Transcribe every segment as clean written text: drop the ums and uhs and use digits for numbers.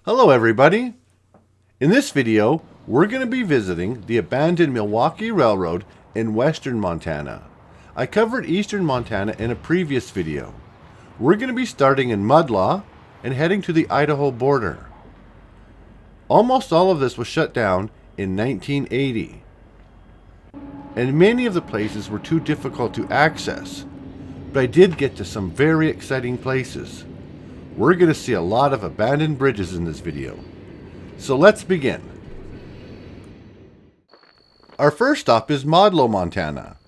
Hello everybody! In this video, we're going to be visiting the abandoned Milwaukee Railroad in western Montana. I covered eastern Montana in a previous video. We're going to be starting in Modell and heading to the Idaho border. Almost all of this was shut down in 1980, and many of the places were too difficult to access, but I did get to some very exciting places. We're going to see a lot of abandoned bridges in this video. So let's begin. Our first stop is Modell, Montana.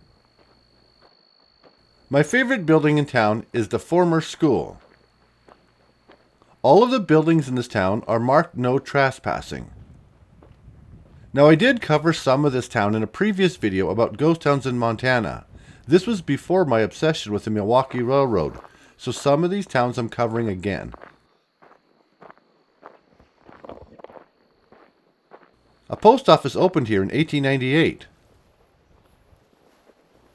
My favorite building in town is the former school. All of the buildings in this town are marked no trespassing. Now I did cover some of this town in a previous video about ghost towns in Montana. This was before my obsession with the Milwaukee Railroad, so some of these towns I'm covering again. A post office opened here in 1898,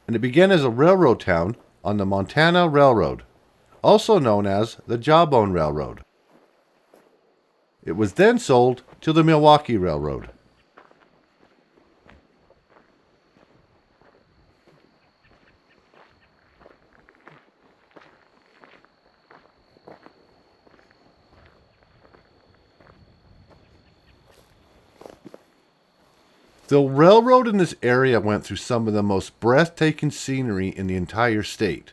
and it began as a railroad town on the Montana Railroad, also known as the Jawbone Railroad. It was then sold to the Milwaukee Railroad. The railroad in this area went through some of the most breathtaking scenery in the entire state.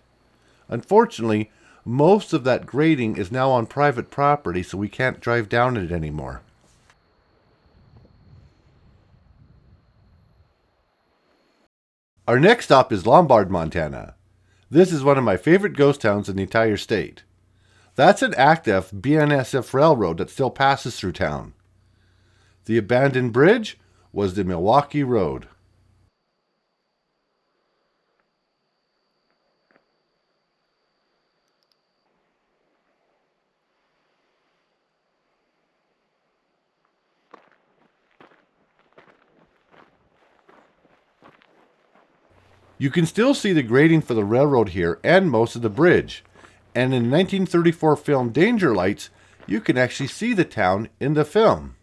Unfortunately, most of that grading is now on private property, so we can't drive down it anymore. Our next stop is Lombard, Montana. This is one of my favorite ghost towns in the entire state. That's an active BNSF railroad that still passes through town. The abandoned bridge was the Milwaukee Road. You can still see the grading for the railroad here and most of the bridge. And in the 1934 film Danger Lights, you can actually see the town in the film.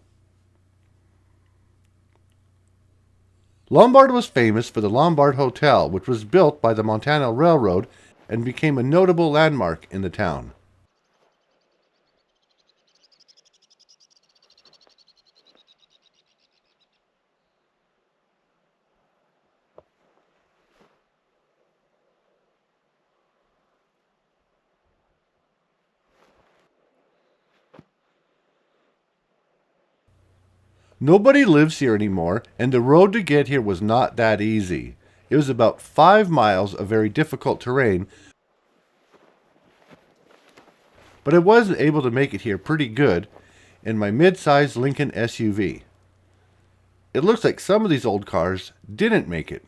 Lombard was famous for the Lombard Hotel, which was built by the Montana Railroad and became a notable landmark in the town. Nobody lives here anymore, and the road to get here was not that easy. It was about 5 miles of very difficult terrain, but I was able to make it here pretty good in my mid-sized Lincoln SUV. It looks like some of these old cars didn't make it.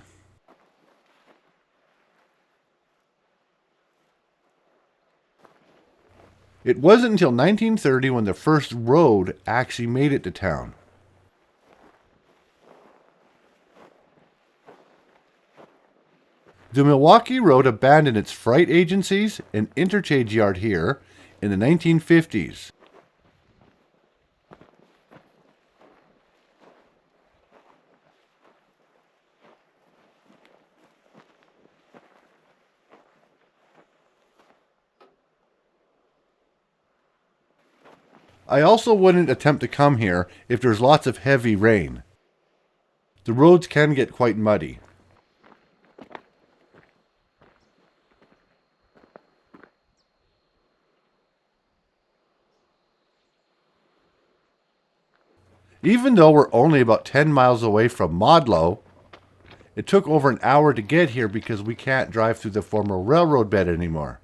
It wasn't until 1930 when the first road actually made it to town. The Milwaukee Road abandoned its freight agencies and interchange yard here in the 1950s. I also wouldn't attempt to come here if there's lots of heavy rain. The roads can get quite muddy. Even though we're only about 10 miles away from Modell, it took over an hour to get here because we can't drive through the former railroad bed anymore.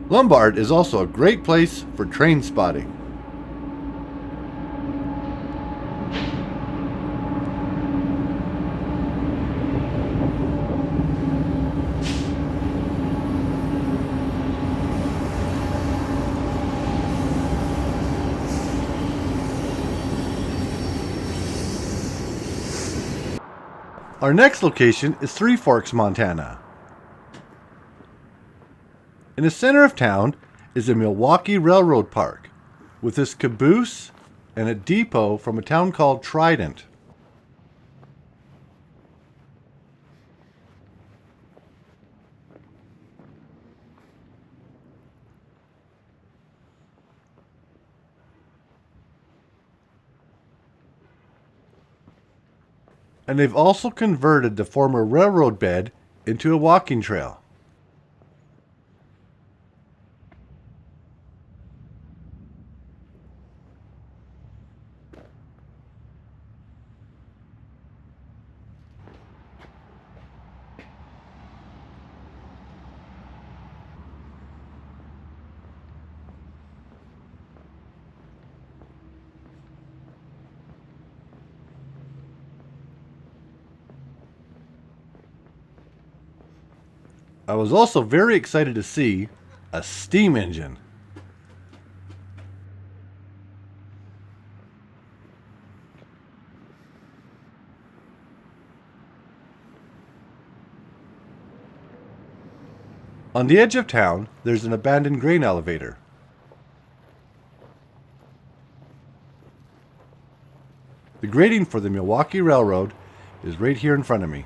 Lombard is also a great place for train spotting. Our next location is Three Forks, Montana. In the center of town is the Milwaukee Railroad Park, with its caboose and a depot from a town called Trident. And they've also converted the former railroad bed into a walking trail. I was also very excited to see a steam engine. On the edge of town, there's an abandoned grain elevator. The grading for the Milwaukee Railroad is right here in front of me.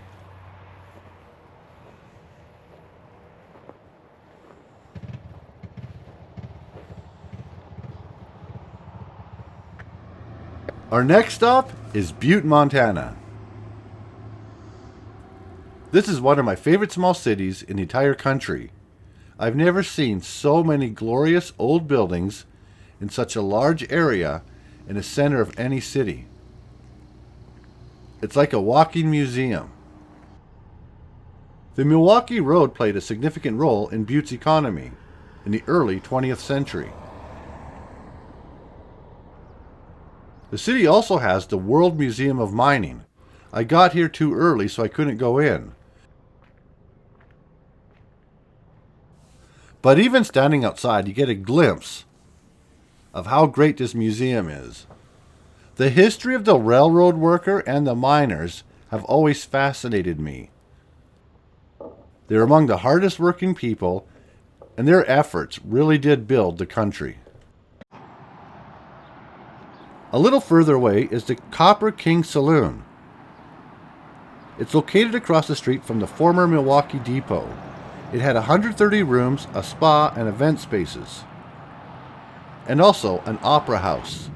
Our next stop is Butte, Montana. This is one of my favorite small cities in the entire country. I've never seen so many glorious old buildings in such a large area in the center of any city. It's like a walking museum. The Milwaukee Road played a significant role in Butte's economy in the early 20th century. The city also has the World Museum of Mining. I got here too early, so I couldn't go in. But even standing outside, you get a glimpse of how great this museum is. The history of the railroad worker and the miners have always fascinated me. They're among the hardest working people, and their efforts really did build the country. A little further away is the Copper King Saloon. It's located across the street from the former Milwaukee Depot. It had 130 rooms, a spa, and event spaces, and also an opera house.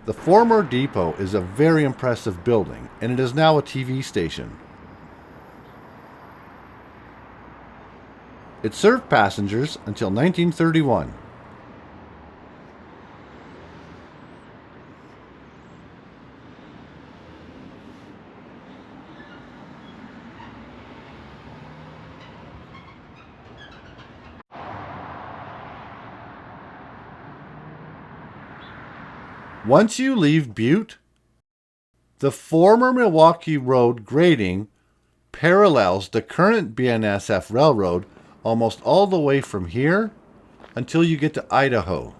The former depot is a very impressive building, and it is now a TV station. It served passengers until 1931. Once you leave Butte, the former Milwaukee Road grading parallels the current BNSF Railroad almost all the way from here until you get to Idaho.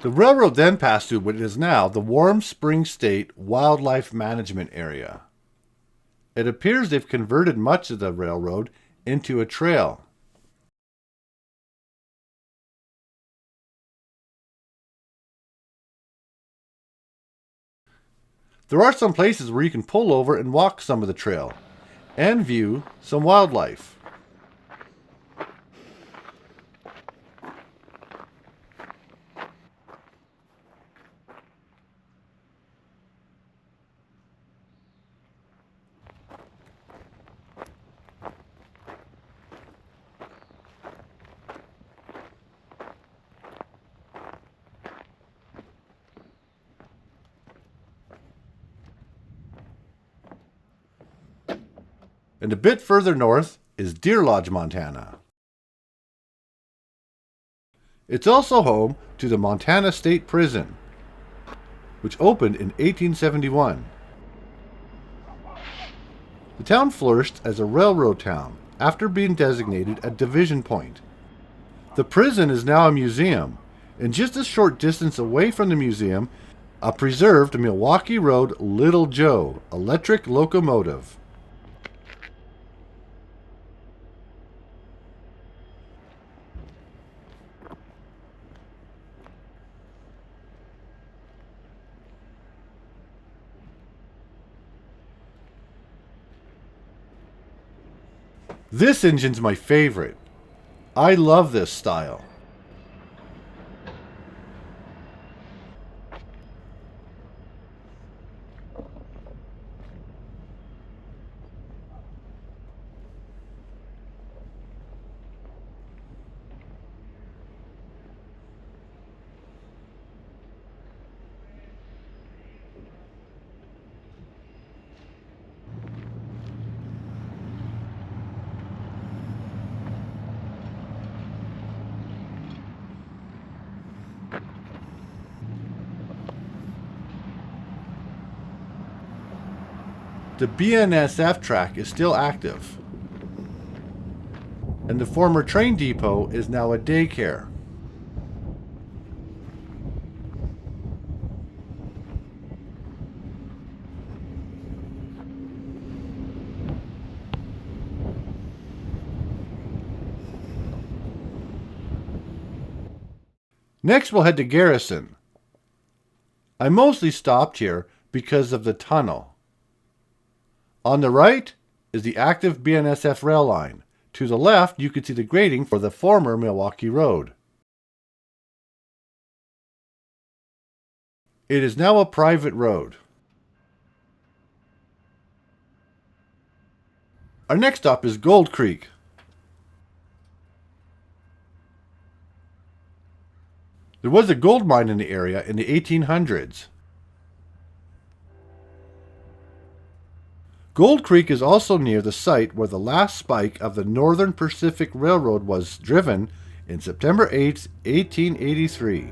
The railroad then passed through what is now the Warm Springs State Wildlife Management Area. It appears they've converted much of the railroad into a trail. There are some places where you can pull over and walk some of the trail and view some wildlife. And a bit further north is Deer Lodge, Montana. It's also home to the Montana State Prison, which opened in 1871. The town flourished as a railroad town after being designated a division point. The prison is now a museum, and just a short distance away from the museum, a preserved Milwaukee Road Little Joe electric locomotive. This engine's my favorite. I love this style. The BNSF track is still active, and the former train depot is now a daycare. Next we'll head to Garrison. I mostly stopped here because of the tunnel. On the right is the active BNSF rail line. To the left, you can see the grading for the former Milwaukee Road. It is now a private road. Our next stop is Gold Creek. There was a gold mine in the area in the 1800s. Gold Creek is also near the site where the last spike of the Northern Pacific Railroad was driven in September 8, 1883.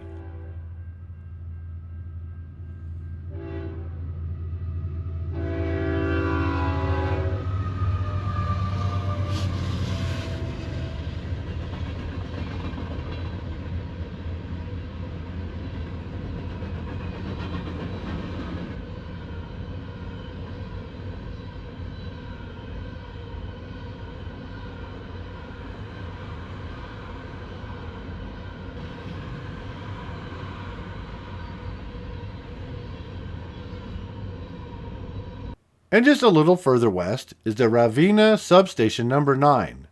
And just a little further west is the Ravalli substation number 9.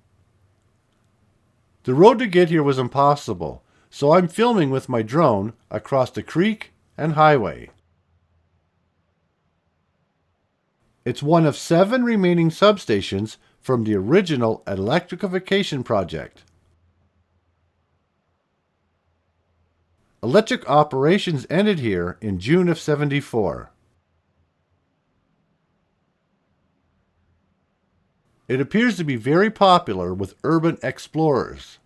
The road to get here was impossible, so I'm filming with my drone across the creek and highway. It's one of 7 remaining substations from the original electrification project. Electric operations ended here in June of '74. It appears to be very popular with urban explorers.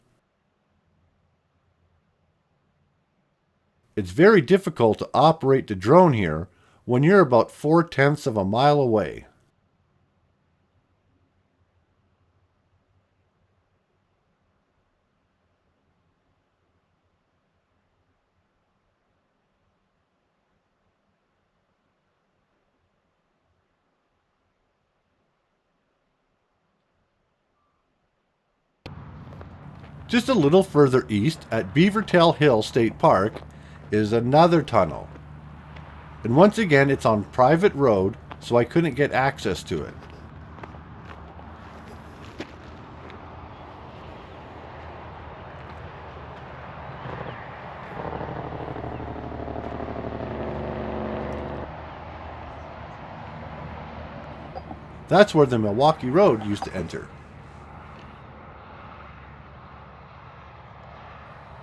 It's very difficult to operate the drone here when you're about 4/10 of a mile away. Just a little further east at Beavertail Hill State Park is another tunnel. And once again, it's on private road, so I couldn't get access to it. That's where the Milwaukee Road used to enter.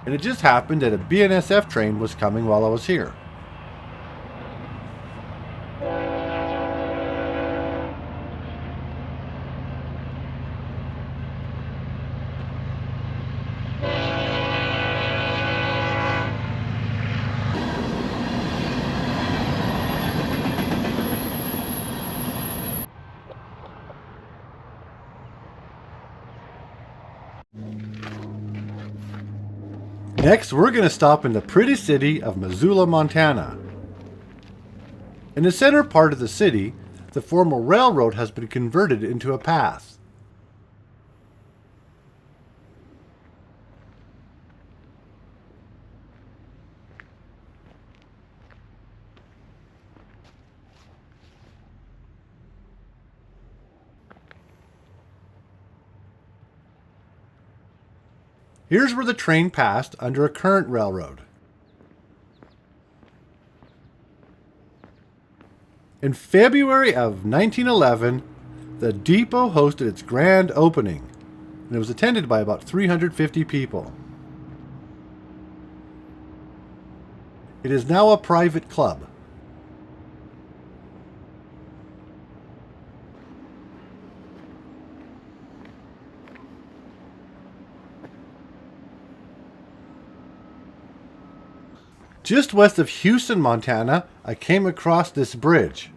And it just happened that a BNSF train was coming while I was here. Next, we're going to stop in the pretty city of Missoula, Montana. In the center part of the city, the former railroad has been converted into a path. Here's where the train passed under a current railroad. In February of 1911, the depot hosted its grand opening, and it was attended by about 350 people. It is now a private club. Just west of Houston, Montana, I came across this bridge.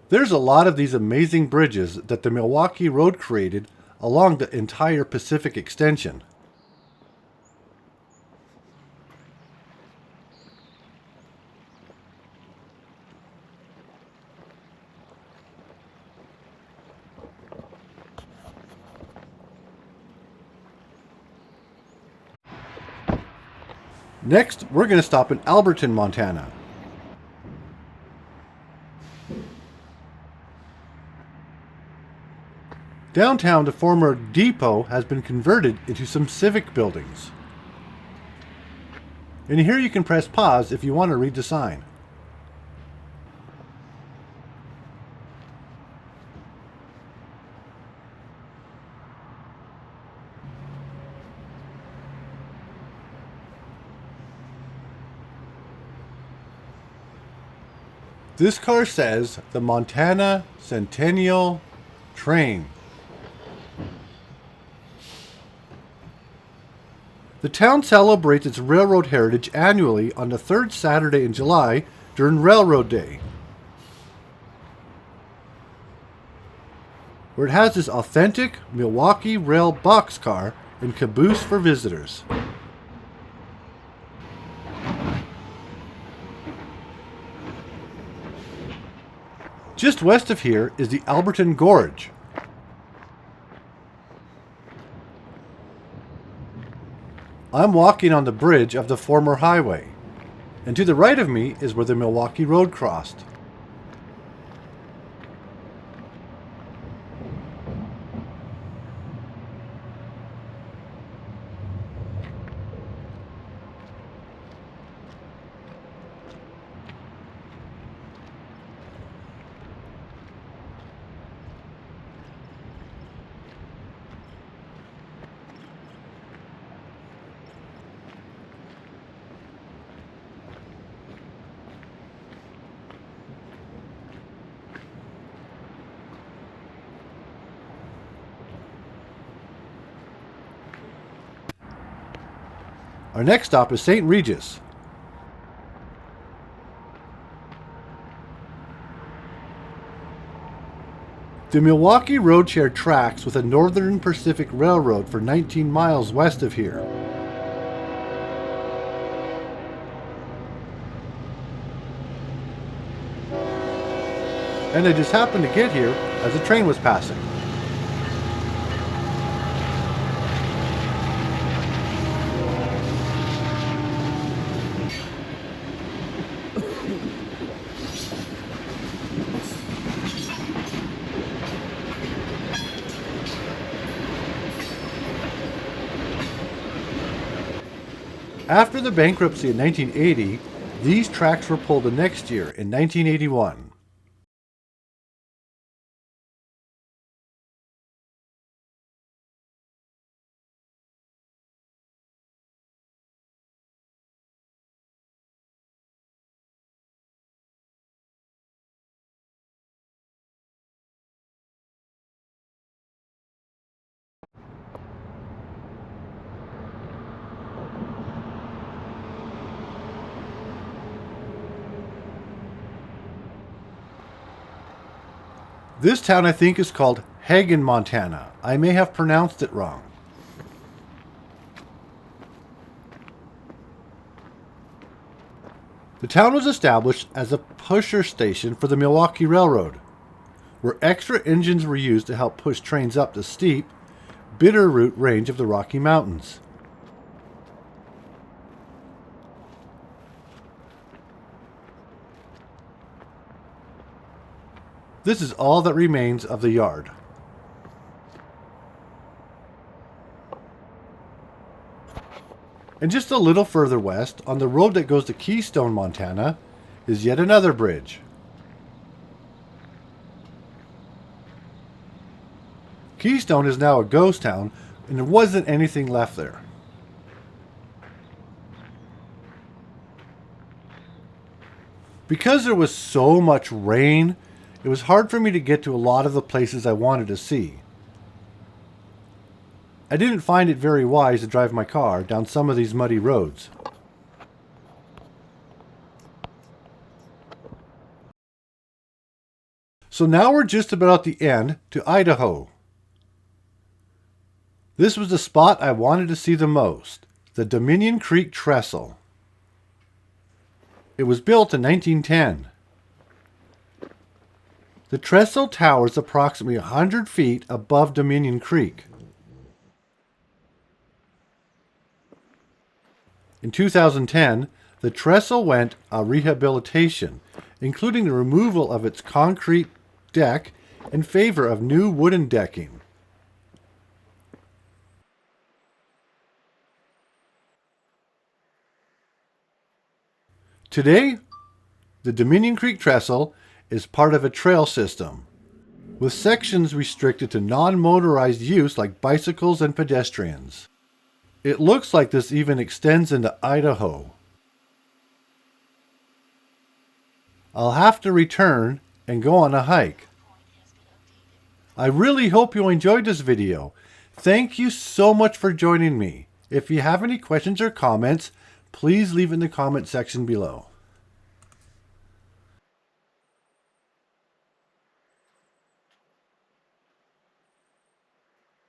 There's a lot of these amazing bridges that the Milwaukee Road created along the entire Pacific extension. Next, we're going to stop in Alberton, Montana. Downtown, the former depot has been converted into some civic buildings. And here you can press pause if you want to read the sign. This car says the Montana Centennial Train. The town celebrates its railroad heritage annually on the third Saturday in July during Railroad Day, where it has this authentic Milwaukee Rail boxcar and caboose for visitors. Just west of here is the Alberton Gorge. I'm walking on the bridge of the former highway, and to the right of me is where the Milwaukee Road crossed. Our next stop is St. Regis. The Milwaukee Road shared tracks with the Northern Pacific Railroad for 19 miles west of here. And I just happened to get here as a train was passing. After the bankruptcy in 1980, these tracks were pulled the next year in 1981. This town I think is called Haugan, Montana. I may have pronounced it wrong. The town was established as a pusher station for the Milwaukee Railroad, where extra engines were used to help push trains up the steep, Bitterroot range of the Rocky Mountains. This is all that remains of the yard. And just a little further west, on the road that goes to Keystone, Montana, is yet another bridge. Keystone is now a ghost town, and there wasn't anything left there. Because there was so much rain, it was hard for me to get to a lot of the places I wanted to see. I didn't find it very wise to drive my car down some of these muddy roads. So now we're just about at the end to Idaho. This was the spot I wanted to see the most, the Dominion Creek trestle. It was built in 1910. The trestle towers approximately 100 feet above Dominion Creek. In 2010, the trestle went a rehabilitation, including the removal of its concrete deck in favor of new wooden decking. Today, the Dominion Creek trestle is part of a trail system, with sections restricted to non-motorized use like bicycles and pedestrians. It looks like this even extends into Idaho. I'll have to return and go on a hike. I really hope you enjoyed this video. Thank you so much for joining me. If you have any questions or comments, please leave in the comment section below.